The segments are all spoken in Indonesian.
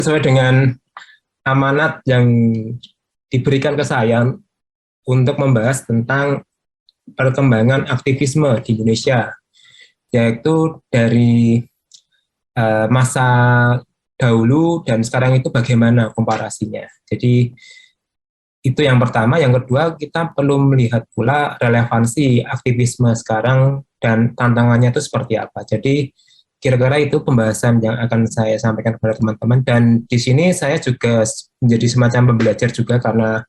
sesuai dengan amanat yang diberikan ke saya untuk membahas tentang perkembangan aktivisme di Indonesia, yaitu dari masa dahulu dan sekarang itu bagaimana komparasinya. Jadi itu yang pertama. Yang kedua, kita perlu melihat pula relevansi aktivisme sekarang dan tantangannya itu seperti apa. Jadi kira-kira itu pembahasan yang akan saya sampaikan kepada teman-teman. Dan di sini saya juga menjadi semacam pembelajar juga karena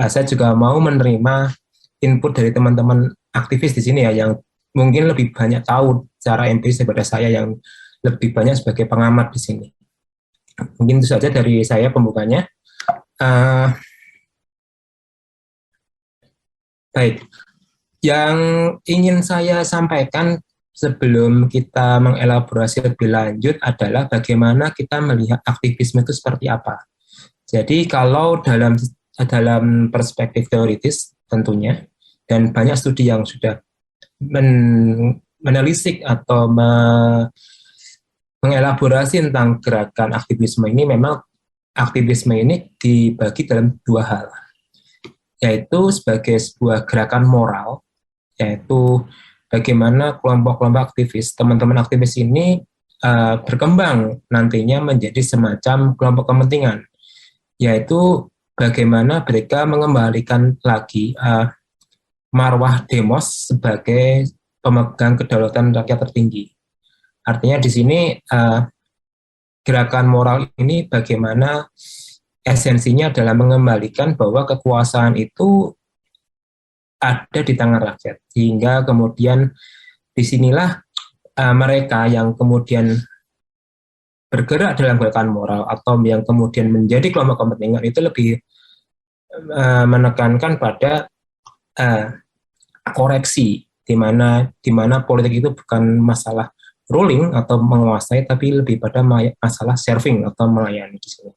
saya juga mau menerima input dari teman-teman aktivis di sini ya, yang mungkin lebih banyak tahu secara empiris daripada saya yang lebih banyak sebagai pengamat di sini. Mungkin itu saja dari saya pembukanya. Baik, yang ingin saya sampaikan sebelum kita mengelaborasi lebih lanjut adalah bagaimana kita melihat aktivisme itu seperti apa. Jadi kalau dalam perspektif teoritis tentunya, dan banyak studi yang sudah menelisik atau mengelaborasi tentang gerakan aktivisme ini, memang aktivisme ini dibagi dalam dua hal, yaitu sebagai sebuah gerakan moral, yaitu bagaimana kelompok-kelompok aktivis, teman-teman aktivis ini berkembang nantinya menjadi semacam kelompok kepentingan, yaitu bagaimana mereka mengembalikan lagi marwah demos sebagai pemegang kedaulatan rakyat tertinggi. Artinya di sini gerakan moral ini bagaimana esensinya adalah mengembalikan bahwa kekuasaan itu ada di tangan rakyat, sehingga kemudian disinilah mereka yang kemudian bergerak dalam gerakan moral atau yang kemudian menjadi kelompok kepentingan itu lebih menekankan pada koreksi, di mana politik itu bukan masalah ruling atau menguasai, tapi lebih pada masalah serving atau melayani di sini.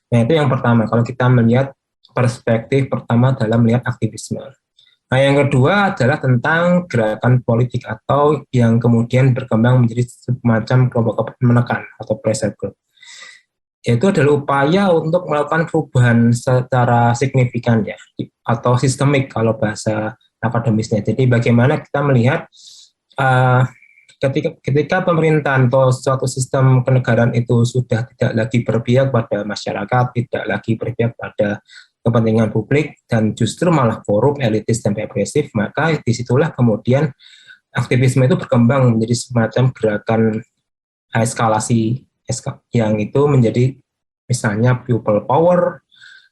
Nah, itu yang pertama, kalau kita melihat perspektif pertama dalam melihat aktivisme. Nah, yang kedua adalah tentang gerakan politik atau yang kemudian berkembang menjadi semacam kelompok menekan atau pressure group. Itu adalah upaya untuk melakukan perubahan secara signifikan ya, atau sistemik kalau bahasa akademisnya. Jadi bagaimana kita melihat ketika pemerintahan atau suatu sistem kenegaraan itu sudah tidak lagi berpihak pada masyarakat, tidak lagi berpihak pada kepentingan publik, dan justru malah korup, elitis, dan represif, maka disitulah kemudian aktivisme itu berkembang menjadi semacam gerakan eskalasi yang itu menjadi misalnya people power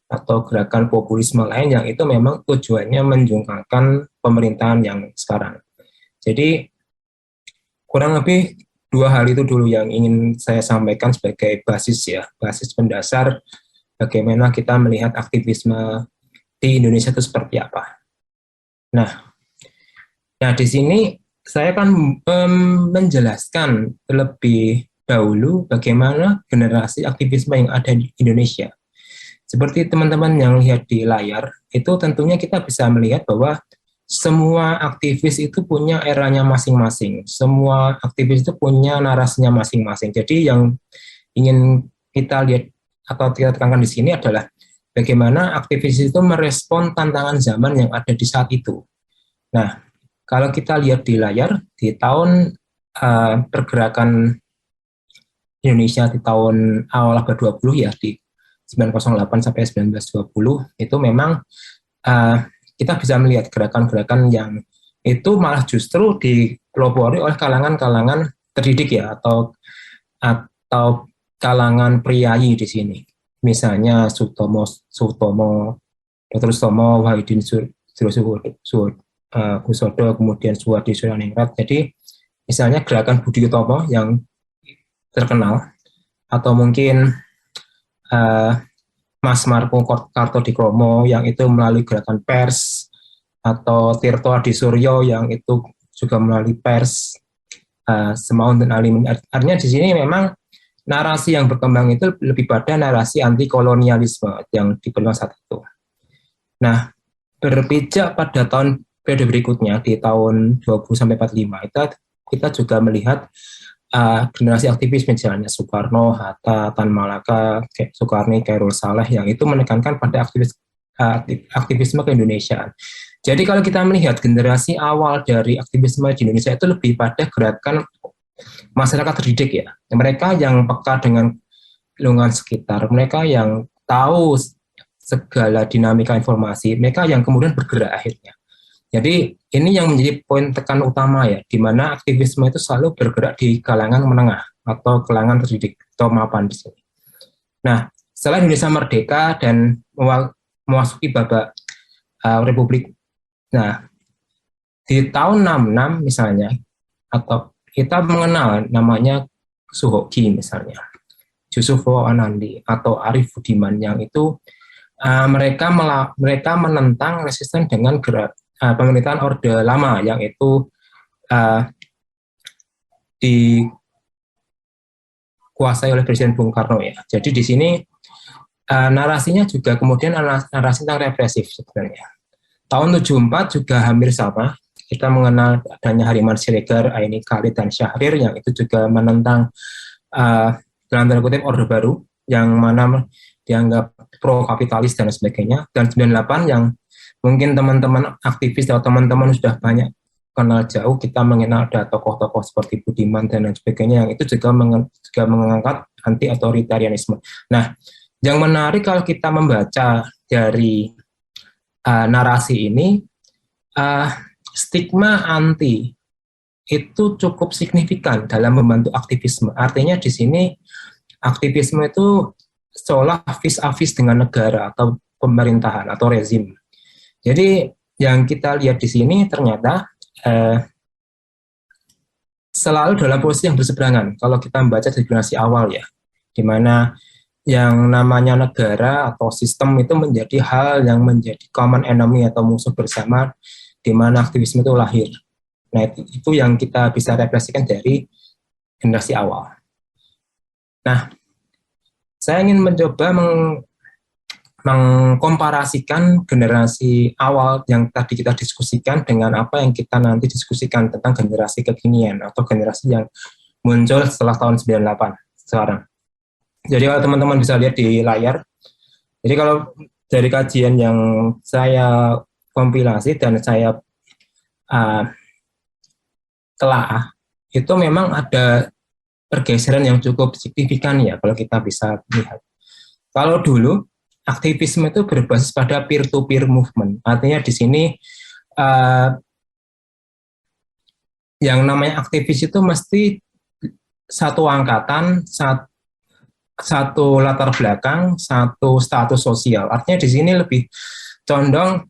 atau gerakan populisme lain yang itu memang tujuannya menjungkalkan pemerintahan yang sekarang. Jadi kurang lebih dua hal itu dulu yang ingin saya sampaikan sebagai basis ya, basis pendasar bagaimana kita melihat aktivisme di Indonesia itu seperti apa. Nah di sini saya akan menjelaskan terlebih dahulu bagaimana generasi aktivisme yang ada di Indonesia. Seperti teman-teman yang lihat di layar, itu tentunya kita bisa melihat bahwa semua aktivis itu punya eranya masing-masing. Semua aktivis itu punya narasinya masing-masing. Jadi yang ingin kita lihat atau kita tekankan di sini adalah bagaimana aktivis itu merespon tantangan zaman yang ada di saat itu. Nah, kalau kita lihat di layar, di tahun pergerakan Indonesia di tahun awal abad 20 ya, di 908 sampai 1920, itu memang kita bisa melihat gerakan-gerakan yang itu malah justru dipelopori oleh kalangan-kalangan terdidik ya, atau kalangan priayi di sini. Misalnya Sutomo, Dr. Sutomo, Wahidin Kusodo, kemudian Suwardi Suryaningrat. Jadi misalnya gerakan Budi Utomo yang terkenal, atau mungkin Mas Marco Kartodikromo yang itu melalui gerakan pers, atau Tirto Adi Suryo yang itu juga melalui pers, Semaun dan Alimin. Artinya di sini memang narasi yang berkembang itu lebih pada narasi anti kolonialisme yang diperlukan saat itu. Nah, berpijak pada tahun periode berikutnya di tahun 20 sampai 45 kita juga melihat generasi aktivis misalnya Soekarno, Hatta, Tan Malaka, Soekarni, Khairul Saleh yang itu menekankan pada aktivisme keindonesiaan. Jadi kalau kita melihat generasi awal dari aktivisme di Indonesia itu lebih pada gerakan masyarakat terdidik ya. Mereka yang peka dengan lingkungan sekitar, mereka yang tahu segala dinamika informasi, mereka yang kemudian bergerak akhirnya. Jadi ini yang menjadi poin tekan utama ya, di mana aktivisme itu selalu bergerak di kalangan menengah atau kalangan terdidik atau mapan di sini. Nah, setelah Indonesia merdeka dan memasuki babak Republik, nah di tahun 66 misalnya, atau kita mengenal namanya Suhoki misalnya, Yusufo Anandi atau Arif Budiman yang itu mereka menentang resisten dengan pemerintahan Orde Lama yang itu dikuasai oleh Presiden Bung Karno ya. Jadi di sini narasinya juga kemudian narasi tentang represif sebenarnya. Tahun 74 juga hampir sama. Kita mengenal adanya Hariman Siregar, Aini Khalid dan Syahrir yang itu juga menentang dalam tanda kutip Orde Baru yang mana dianggap pro kapitalis dan sebagainya. Dan 98 yang mungkin teman-teman aktivis atau teman-teman sudah banyak kenal jauh, kita mengenal ada tokoh-tokoh seperti Budiman dan lain sebagainya yang itu juga mengangkat anti otoritarianisme. Nah, yang menarik kalau kita membaca dari narasi ini, stigma anti itu cukup signifikan dalam membantu aktivisme. Artinya di sini aktivisme itu seolah vis-a-vis dengan negara atau pemerintahan atau rezim. Jadi yang kita lihat di sini ternyata selalu dalam posisi yang berseberangan. Kalau kita membaca dari generasi awal ya, di mana yang namanya negara atau sistem itu menjadi hal yang menjadi common enemy atau musuh bersama, di mana aktivisme itu lahir. Nah, itu yang kita bisa refleksikan dari generasi awal. Nah, saya ingin mencoba mengkomparasikan generasi awal yang tadi kita diskusikan dengan apa yang kita nanti diskusikan tentang generasi kekinian atau generasi yang muncul setelah tahun 98 sekarang. Jadi kalau teman-teman bisa lihat di layar, jadi kalau dari kajian yang saya kompilasi dan saya telah, itu memang ada pergeseran yang cukup signifikan ya kalau kita bisa lihat. Kalau dulu aktivisme itu berbasis pada peer-to-peer movement, artinya di sini yang namanya aktivis itu mesti satu angkatan, satu latar belakang, satu status sosial. Artinya di sini lebih condong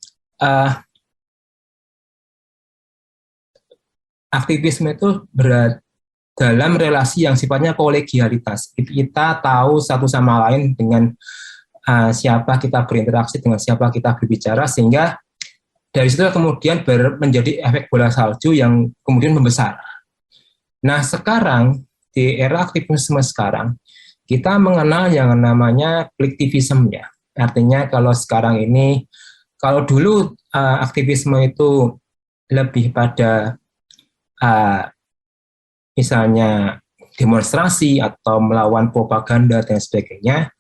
aktivisme itu dalam relasi yang sifatnya kolegialitas. Kita tahu satu sama lain dengan siapa kita berinteraksi, dengan siapa kita berbicara, sehingga dari situ kemudian menjadi efek bola salju yang kemudian membesar. Nah, sekarang di era aktivisme sekarang, kita mengenal yang namanya kolektivisme ya. Artinya kalau sekarang ini, kalau dulu aktivisme itu lebih pada misalnya demonstrasi atau melawan propaganda dan sebagainya,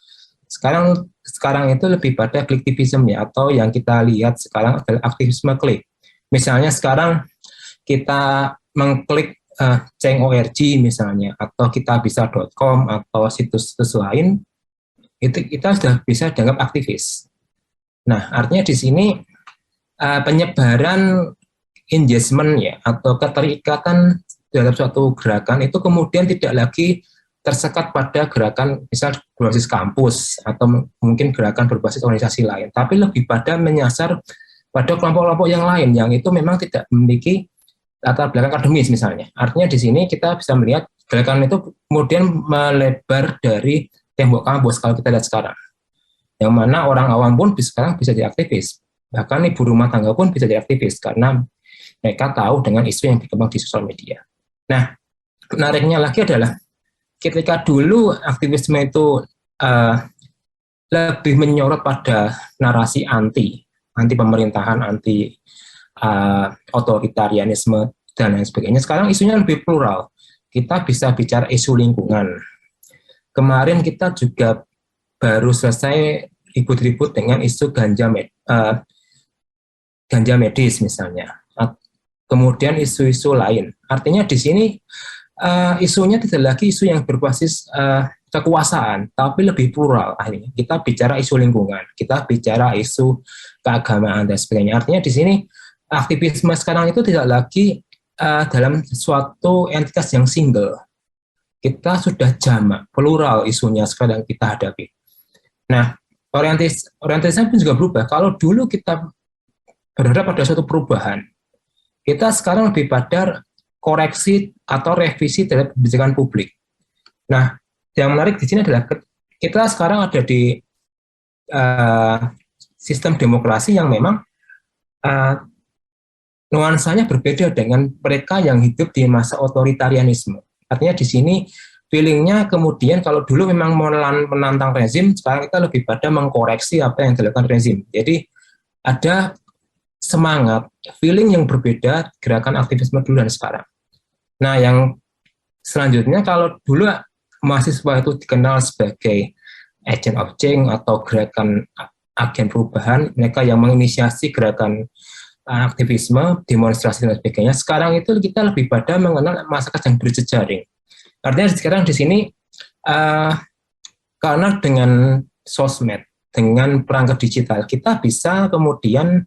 sekarang itu lebih pada kolektivisme ya, atau yang kita lihat sekarang adalah aktivisme klik. Misalnya sekarang kita mengklik Change.org misalnya, atau kitabisa.com atau situs-situs lain, itu kita sudah bisa dianggap aktivis. Nah, artinya di sini penyebaran engagement ya, atau keterikatan dalam suatu gerakan itu kemudian tidak lagi tersekat pada gerakan misal berbasis kampus atau mungkin gerakan berbasis organisasi lain, tapi lebih pada menyasar pada kelompok-kelompok yang lain yang itu memang tidak memiliki latar belakang akademis misalnya. Artinya di sini kita bisa melihat gerakan itu kemudian melebar dari tembok kampus kalau kita lihat sekarang, yang mana orang awam pun sekarang bisa jadi aktivis, bahkan ibu rumah tangga pun bisa jadi aktivis karena mereka tahu dengan isu yang berkembang di sosial media. Nah, menariknya lagi adalah ketika dulu aktivisme itu lebih menyorot pada narasi anti pemerintahan, anti otoritarianisme dan lain sebagainya. Sekarang isunya lebih plural. kita bisa bicara isu lingkungan. Kemarin kita juga baru selesai ribut-ribut dengan isu ganja medis misalnya. Kemudian isu-isu lain. Artinya di sini isunya tidak lagi isu yang berbasis kekuasaan, tapi lebih plural. Akhirnya kita bicara isu lingkungan, kita bicara isu keagamaan dan sebagainya. Artinya di sini aktivisme sekarang itu tidak lagi dalam suatu entitas yang single. Kita sudah jamak, plural isunya sekarang kita hadapi. Nah, orientasinya pun juga berubah. Kalau dulu kita berharap pada suatu perubahan, kita sekarang lebih pada koreksi atau revisi terhadap kebijakan publik. Nah, yang menarik di sini adalah kita sekarang ada di sistem demokrasi yang memang nuansanya berbeda dengan mereka yang hidup di masa otoritarianisme. Artinya di sini feelingnya kemudian kalau dulu memang menantang rezim, sekarang kita lebih pada mengkoreksi apa yang dilakukan rezim. Jadi ada semangat, feeling yang berbeda gerakan aktivisme dulu dan sekarang. Nah, yang selanjutnya kalau dulu mahasiswa itu dikenal sebagai agent of change atau gerakan agen perubahan, mereka yang menginisiasi gerakan aktivisme, demonstrasi dan sebagainya. Sekarang itu kita lebih pada mengenal masyarakat yang berjejaring. Artinya sekarang di sini karena dengan sosmed, dengan perangkat digital, kita bisa kemudian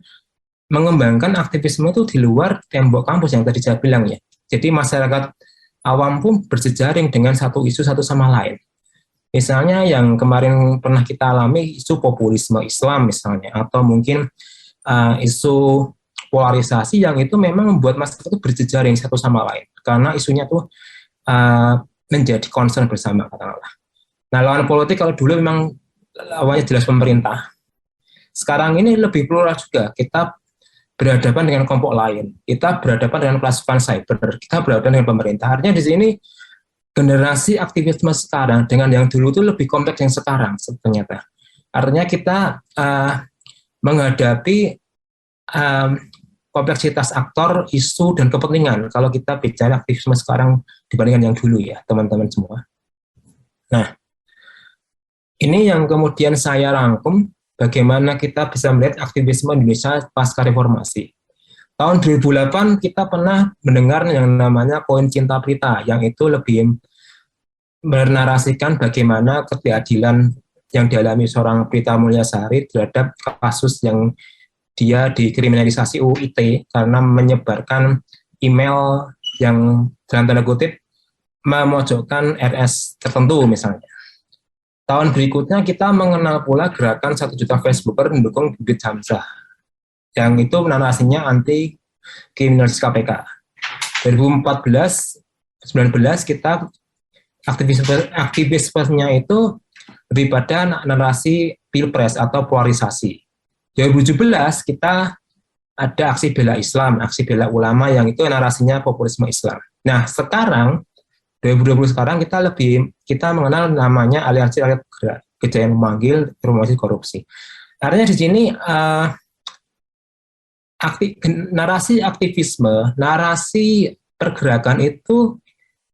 mengembangkan aktivisme itu di luar tembok kampus yang tadi saya bilang ya. Jadi masyarakat awam pun berjejaring dengan satu isu satu sama lain. Misalnya yang kemarin pernah kita alami isu populisme Islam misalnya, atau mungkin isu polarisasi yang itu memang membuat masyarakat itu berjejaring satu sama lain karena isunya tuh menjadi concern bersama katakanlah. Nah, lawan politik kalau dulu memang awalnya jelas pemerintah. Sekarang ini lebih plural juga. Kita berhadapan dengan kelompok lain. Kita berhadapan dengan pasukan cyber. Kita berhadapan dengan pemerintah. Artinya di sini generasi aktivisme sekarang dengan yang dulu itu lebih kompleks yang sekarang ternyata. Artinya kita menghadapi kompleksitas aktor, isu, dan kepentingan kalau kita bicara aktivisme sekarang dibandingkan yang dulu ya, teman-teman semua. Nah, ini yang kemudian saya rangkum bagaimana kita bisa melihat aktivisme Indonesia pasca reformasi. Tahun 2008 kita pernah mendengar yang namanya Koin Cinta Prita, yang itu lebih menarasikan bagaimana ketidakadilan yang dialami seorang Prita Mulyasari terhadap kasus yang dia dikriminalisasi UU ITE karena menyebarkan email yang dalam tanda kutip memojokkan RS tertentu misalnya. Tahun berikutnya kita mengenal pula gerakan 1 juta Facebooker mendukung Bibit Hamzah, yang itu narasinya anti kriminalis KPK. 2014-19 kita aktivismenya itu lebih pada narasi pilpres atau polarisasi. 2017 kita ada aksi bela Islam, aksi bela ulama yang itu narasinya populisme Islam. Nah, sekarang 2020 sekarang kita mengenal namanya aliansi rakyat bergerak, kejayaan memanggil promosi korupsi. Artinya di sini narasi aktivisme, narasi pergerakan itu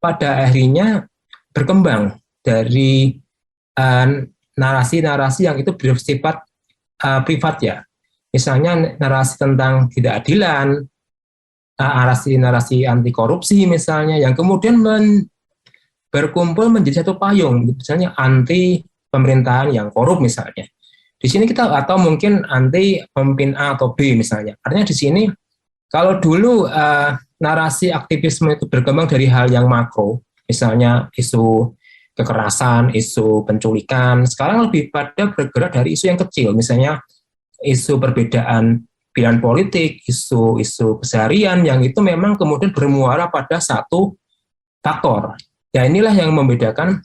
pada akhirnya berkembang dari narasi-narasi yang itu bersifat privat ya. Misalnya narasi tentang ketidakadilan, narasi anti korupsi misalnya, yang kemudian berkumpul menjadi satu payung, misalnya anti pemerintahan yang korup misalnya. Di sini kita atau mungkin anti pemimpin A atau B misalnya. Artinya di sini kalau dulu narasi aktivisme itu berkembang dari hal yang makro, misalnya isu kekerasan, isu penculikan, sekarang lebih pada bergerak dari isu yang kecil, misalnya isu perbedaan pilihan politik, isu keseharian yang itu memang kemudian bermuara pada satu faktor. Ya inilah yang membedakan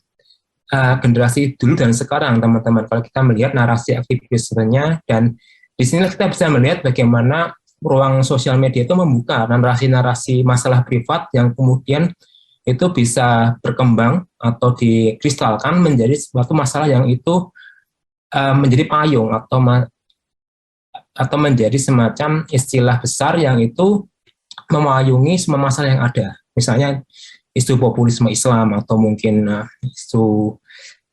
generasi dulu dan sekarang, teman-teman. Kalau kita melihat narasi aktivismenya, dan di sini kita bisa melihat bagaimana ruang sosial media itu membuka narasi-narasi masalah privat yang kemudian itu bisa berkembang atau dikristalkan menjadi suatu masalah yang itu menjadi payung atau menjadi semacam istilah besar yang itu memayungi semua masalah yang ada. Misalnya isu populisme Islam atau mungkin isu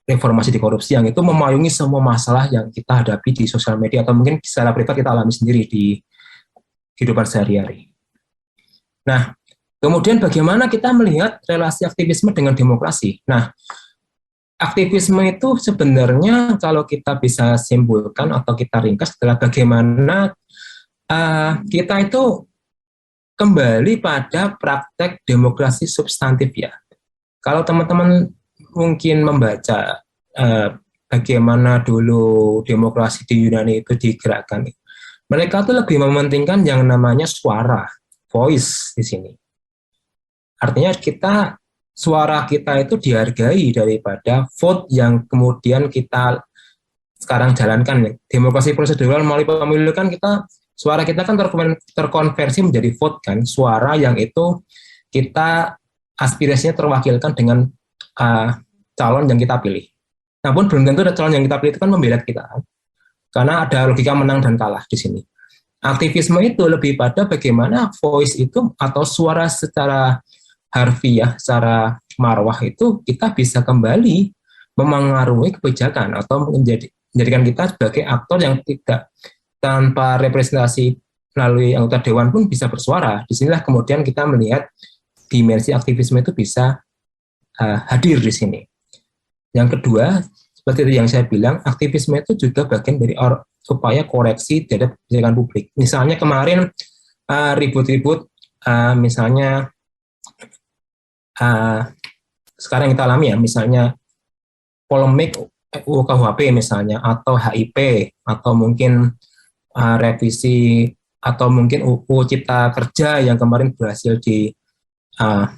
reformasi di korupsi yang itu memayungi semua masalah yang kita hadapi di sosial media atau mungkin secara privat kita alami sendiri di kehidupan sehari-hari. Nah, kemudian bagaimana kita melihat relasi aktivisme dengan demokrasi? Nah, aktivisme itu sebenarnya kalau kita bisa simpulkan atau kita ringkas adalah bagaimana kita itu kembali pada praktek demokrasi substantif ya. Kalau teman-teman mungkin membaca bagaimana dulu demokrasi di Yunani itu digerakkan, mereka tuh lebih mementingkan yang namanya suara, voice di sini. Artinya suara kita itu dihargai daripada vote yang kemudian kita sekarang jalankan. Demokrasi prosedural melalui pemilu kan suara kita kan terkonversi menjadi vote kan, suara yang itu kita aspirasinya terwakilkan dengan calon yang kita pilih. Namun belum tentu calon yang kita pilih itu kan membela kita, karena ada logika menang dan kalah di sini. Aktivisme itu lebih pada bagaimana voice itu atau suara secara harfiah, secara marwah itu kita bisa kembali memengaruhi kebijakan atau menjadikan kita sebagai aktor yang tidak tanpa representasi melalui anggota dewan pun bisa bersuara. Disinilah kemudian kita melihat dimensi aktivisme itu bisa hadir di sini. Yang kedua, seperti yang saya bilang, aktivisme itu juga bagian dari upaya koreksi terhadap kebijakan publik. Misalnya kemarin ribut-ribut, misalnya sekarang kita alami ya, misalnya polemik UU KUHP misalnya, atau HIP, atau mungkin revisi atau mungkin UU Cipta Kerja yang kemarin berhasil disidangkan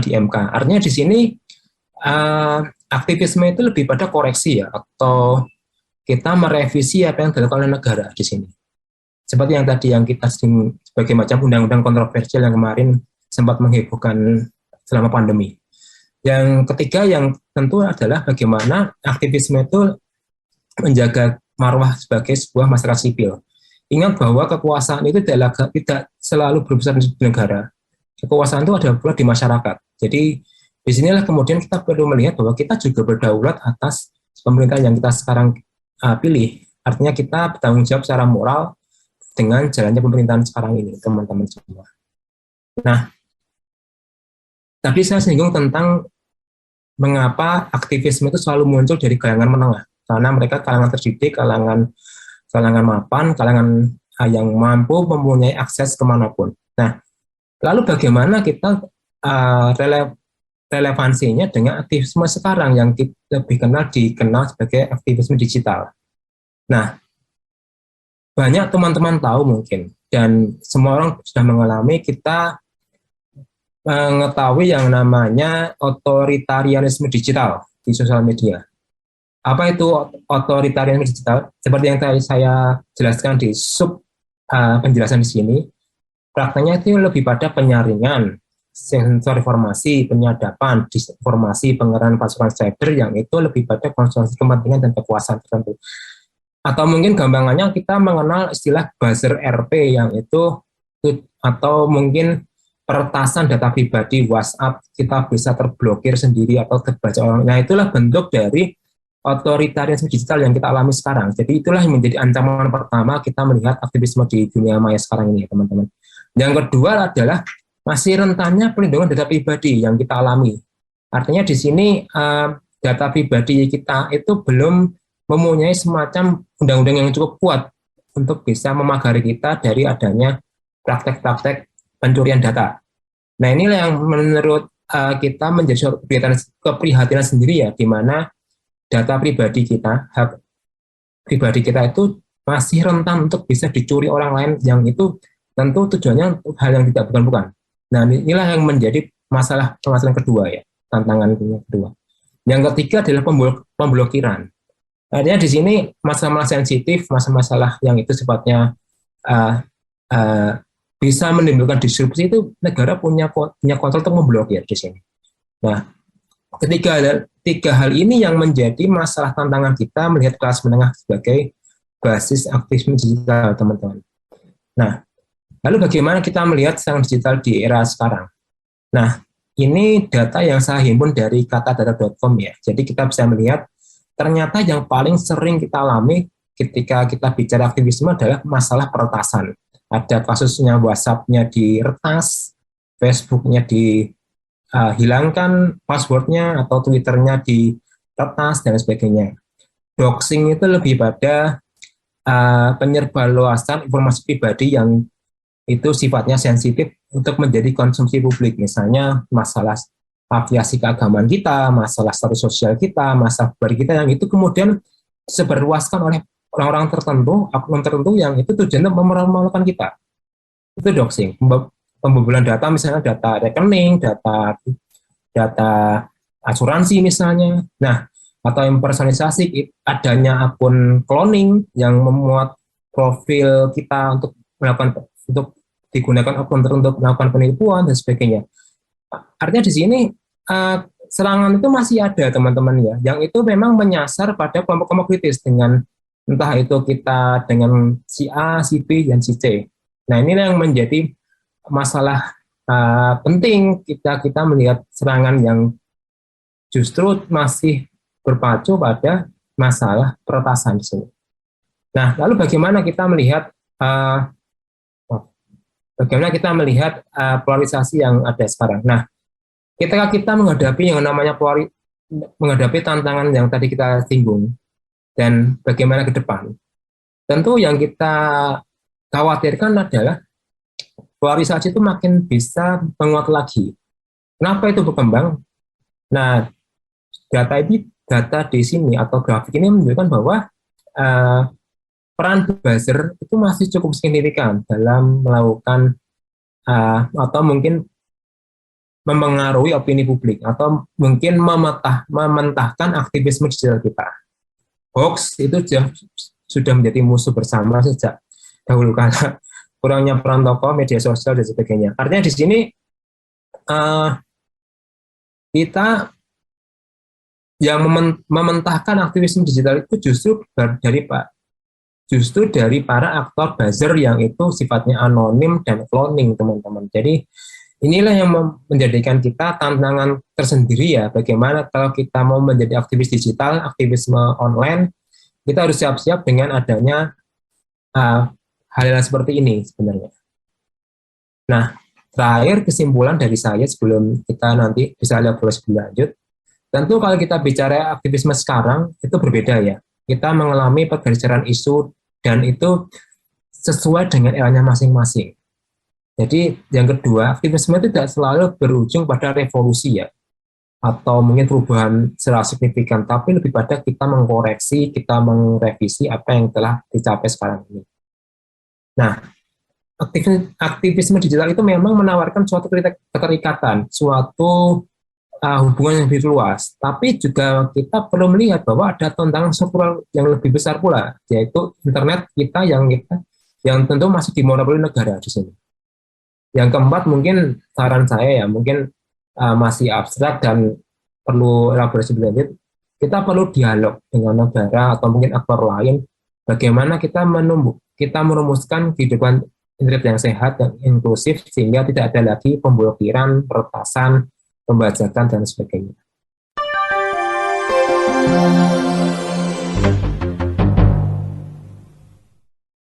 di MK. Artinya di sini aktivisme itu lebih pada koreksi ya, atau kita merevisi apa yang dilakukan oleh negara di sini. Seperti yang tadi yang kita sebagai macam undang-undang kontroversial yang kemarin sempat menghebohkan selama pandemi. Yang ketiga yang tentu adalah bagaimana aktivisme itu menjaga marwah sebagai sebuah masyarakat sipil. Ingat bahwa kekuasaan itu tidak selalu berbesar di negara. Kekuasaan itu ada pula di masyarakat. Jadi disinilah kemudian kita perlu melihat bahwa kita juga berdaulat atas pemerintahan yang kita sekarang pilih. Artinya kita bertanggung jawab secara moral dengan jalannya pemerintahan sekarang ini, teman-teman semua. Nah, tadi saya singgung tentang mengapa aktivisme itu selalu muncul dari kalangan menengah. Karena mereka kalangan terdidik, kalangan mapan, kalangan yang mampu mempunyai akses kemanapun. Nah, lalu bagaimana kita relevansinya dengan aktivisme sekarang yang lebih dikenal sebagai aktivisme digital. Nah, banyak teman-teman tahu mungkin, dan semua orang sudah mengalami, kita mengetahui yang namanya otoritarianisme digital di sosial media. Apa itu otoritarianisme digital? Seperti yang tadi saya jelaskan di penjelasan di sini, prakteknya itu lebih pada penyaringan, sensor informasi, penyadapan, disinformasi, pengerahan pasukan cyber yang itu lebih pada konsentrasi kepentingan dan kekuasaan tertentu. Atau mungkin gampangannya kita mengenal istilah buzzer RP yang itu, atau mungkin peretasan data pribadi WhatsApp, kita bisa terblokir sendiri atau terbaca orang. Nah, itulah bentuk dari otoritarianisme digital yang kita alami sekarang. Jadi itulah yang menjadi ancaman pertama kita melihat aktivisme di dunia maya sekarang ini, teman-teman. Yang kedua adalah masih rentannya pelindungan data pribadi yang kita alami. Artinya di sini data pribadi kita itu belum mempunyai semacam undang-undang yang cukup kuat untuk bisa memagari kita dari adanya praktek-praktek pencurian data. Nah, inilah yang menurut kita menjadi keprihatinan sendiri ya, di mana data pribadi kita, hak pribadi kita itu masih rentan untuk bisa dicuri orang lain, yang itu tentu tujuannya untuk hal yang tidak bukan-bukan. Nah, inilah yang menjadi masalah kedua ya, tantangan kedua. Yang ketiga adalah pemblokiran. Artinya di sini masalah sensitif, masalah yang itu sifatnya bisa menimbulkan disrupsi, itu negara punya kontrol untuk memblokir di sini. Nah, tiga hal ini yang menjadi masalah tantangan kita melihat kelas menengah sebagai basis aktivisme digital, teman-teman. Nah, lalu bagaimana kita melihat sang digital di era sekarang? Nah, ini data yang saya himpun dari katadata.com ya. Jadi kita bisa melihat ternyata yang paling sering kita alami ketika kita bicara aktivisme adalah masalah peretasan. Ada kasusnya WhatsApp-nya diretas, Facebook-nya dihilangkan password-nya, atau Twitter-nya diretas, dan sebagainya. Doxing itu lebih pada penyebarluasan informasi pribadi yang itu sifatnya sensitif untuk menjadi konsumsi publik. Misalnya masalah afiliasi keagamaan kita, masalah status sosial kita, masalah pribadi kita, yang itu kemudian disebarluaskan oleh orang-orang tertentu, akun tertentu yang itu tujuannya mempermalukan kita. Itu doxing. Pembobolan data, misalnya data rekening, data asuransi misalnya. Nah, atau impersonalisasi, adanya akun cloning yang memuat profil kita untuk digunakan akun tertentu untuk melakukan penipuan dan sebagainya. Artinya di sini serangan itu masih ada, teman-teman ya, yang itu memang menyasar pada kelompok-kelompok kritis, dengan entah itu kita dengan si A, si B, dan si C. Nah, ini yang menjadi masalah penting kita melihat serangan yang justru masih berpacu pada masalah peretasan di sini. Nah, lalu bagaimana kita melihat polarisasi yang ada sekarang? Nah, ketika kita menghadapi yang namanya menghadapi tantangan yang tadi kita singgung, dan bagaimana ke depan, tentu yang kita khawatirkan adalah polarisasi itu makin bisa menguat lagi. Kenapa itu berkembang? Nah, data di sini atau grafik ini menunjukkan bahwa peran buzzer itu masih cukup signifikan dalam melakukan atau mungkin mempengaruhi opini publik, atau mungkin mementahkan aktivisme digital kita. Hoax itu sudah menjadi musuh bersama sejak dahulu kala. Kurangnya peran tokoh, media sosial, dan sebagainya. Artinya di sini kita yang mementahkan aktivisme digital itu justru dari para aktor buzzer yang itu sifatnya anonim dan cloning, teman-teman. Jadi inilah yang menjadikan kita tantangan tersendiri ya, bagaimana kalau kita mau menjadi aktivis digital, aktivisme online, kita harus siap-siap dengan adanya hal-hal seperti ini sebenarnya. Nah, terakhir kesimpulan dari saya sebelum kita nanti bisa lebih lanjut, tentu kalau kita bicara aktivisme sekarang itu berbeda ya. Kita mengalami pergeseran isu dan itu sesuai dengan eranya masing-masing. Jadi yang kedua, aktivisme itu tidak selalu berujung pada revolusi ya, atau mungkin perubahan secara signifikan, tapi lebih pada kita mengkoreksi, kita merevisi apa yang telah dicapai sekarang ini. Nah, aktivisme digital itu memang menawarkan suatu keterikatan, suatu hubungan yang lebih luas, tapi juga kita perlu melihat bahwa ada tantangan struktural yang lebih besar pula, yaitu internet kita yang tentu masih dimonopoli negara di sini. Yang keempat, mungkin saran saya ya, mungkin masih abstrak dan perlu elaborasi lebih lanjut. Kita perlu dialog dengan negara atau mungkin aktor lain, bagaimana kita merumuskan kehidupan internet yang sehat dan inklusif sehingga tidak ada lagi pemblokiran, peretasan, pembajakan, dan sebagainya.